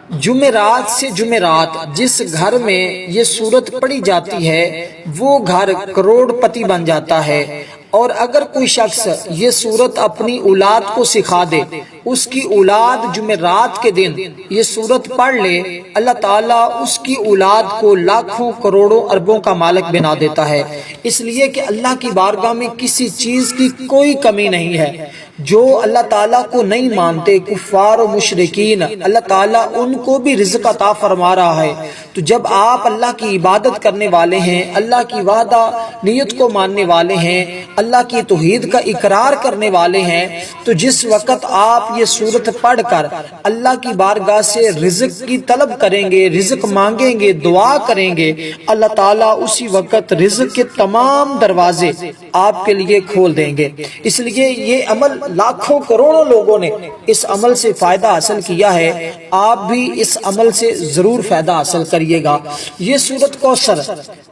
جمعرات سے جمعرات جس گھر میں یہ سورت پڑھی جاتی ہے وہ گھر کروڑ پتی بن جاتا ہے، اور اگر کوئی شخص یہ سورت اپنی اولاد کو سکھا دے، اس کی اولاد جمعرات کے دن یہ سورت پڑھ لے، اللہ تعالیٰ اس کی اولاد کو لاکھوں کروڑوں اربوں کا مالک بنا دیتا ہے، اس لیے کہ اللہ کی بارگاہ میں کسی چیز کی کوئی کمی نہیں ہے۔ جو اللہ تعالیٰ کو نہیں مانتے کفار و مشرکین، اللہ تعالیٰ ان کو بھی رزق عطا فرما رہا ہے۔ تو جب آپ اللہ کی عبادت کرنے والے ہیں، اللہ کی وعدہ نیت کو ماننے والے ہیں، اللہ کی توحید کا اقرار کرنے والے ہیں، تو جس وقت آپ یہ سورت پڑھ کر اللہ کی بارگاہ سے رزق کی طلب کریں گے، رزق مانگیں گے، دعا کریں گے، اللہ تعالیٰ اسی وقت رزق کے تمام دروازے آپ کے لیے کھول دیں گے۔ اس لیے یہ عمل لاکھوں کروڑوں لوگوں نے اس عمل سے فائدہ حاصل کیا ہے، آپ بھی اس عمل سے ضرور فائدہ حاصل کریے گا۔ یہ سورت کوثر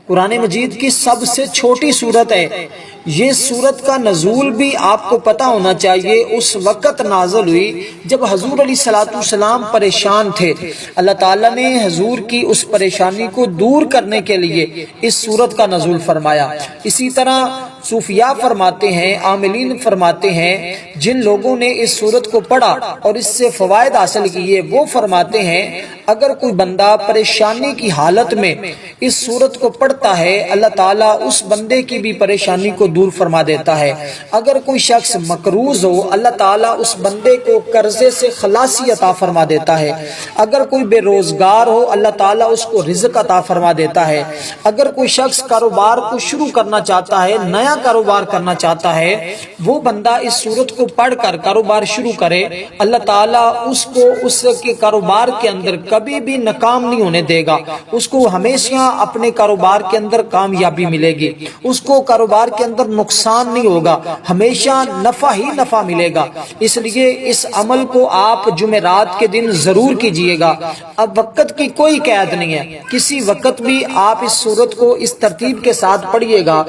قرآن مجید کی سب سے چھوٹی سورت ہے۔ یہ سورت کا نزول بھی آپ کو پتا ہونا چاہیے، اس وقت نازل ہوئی جب حضور علیہ الصلوۃ والسلام پریشان تھے۔ اللہ تعالیٰ نے حضور کی اس پریشانی کو دور کرنے کے لیے اس سورت کا نزول فرمایا۔ اسی طرح صوفیاء فرماتے ہیں، عاملین فرماتے ہیں، جن لوگوں نے اس سورت کو پڑھا اور اس سے فوائد حاصل کیے، وہ فرماتے ہیں اگر کوئی بندہ پریشانی کی حالت میں اس سورت کو پڑھتا ہے، اللہ تعالیٰ اس بندے کی بھی پریشانی کو دور فرما دیتا ہے۔ اگر کوئی شخص مقروض ہو، اللہ تعالیٰ اس بندے کو قرضے سے خلاصی عطا فرما دیتا ہے۔ اگر کوئی بے روزگار ہو، اللہ تعالیٰ اس کو رزق عطا فرما دیتا ہے۔ اگر کوئی شخص کاروبار کو شروع کرنا چاہتا ہے، نیا کاروبار کرنا چاہتا ہے، وہ بندہ اس سورت کو پڑھ کر کاروبار شروع کرے، اللہ تعالیٰ اس کو اس کے کاروبار کے اندر کبھی بھی ناکام نہیں ہونے دے گا، اس کو ہمیشہ اپنے کاروبار کے اندر کامیابی ملے گی، اس کو کاروبار کے اندر نقصان نہیں ہوگا، ہمیشہ نفع ہی نفع ملے گا۔ اس لیے اس عمل کو آپ جمعرات کے دن ضرور کیجئے گا۔ اب وقت کی کوئی قید نہیں ہے، کسی وقت بھی آپ اس سورت کو اس ترتیب کے ساتھ پڑھیے گا۔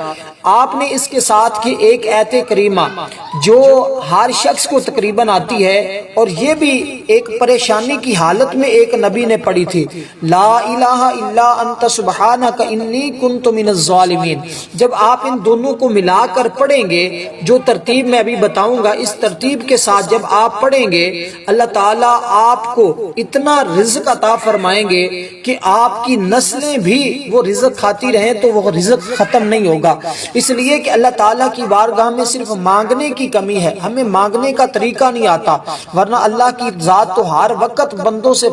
آپ نے اس کے ساتھ کی ایک آیت کریمہ جو ہر شخص کو تقریباً آتی ہے، اور یہ بھی ایک پریشانی کی حالت میں ایک نبی نے پڑھی تھی، لا الہ الا انت سبحانک انی کنت من الظالمین۔ جب آپ ان دونوں کو ملا کر پڑھیں گے، جو ترتیب میں ابھی بتاؤں گا، اس ترتیب کے ساتھ جب آپ پڑھیں گے، اللہ تعالیٰ آپ کو اتنا رزق عطا فرمائیں گے کہ آپ کی نسلیں بھی وہ رزق کھاتی رہیں تو وہ رزق ختم نہیں ہوگا۔ اس لیے کہ اللہ تعالیٰ کی بارگاہ میں صرف مانگنے کی کمی ہے، ہمیں مانگنے کا طریقہ نہیں آتا، ورنہ اللہ کی ذات تو ہر وقت بندوں سے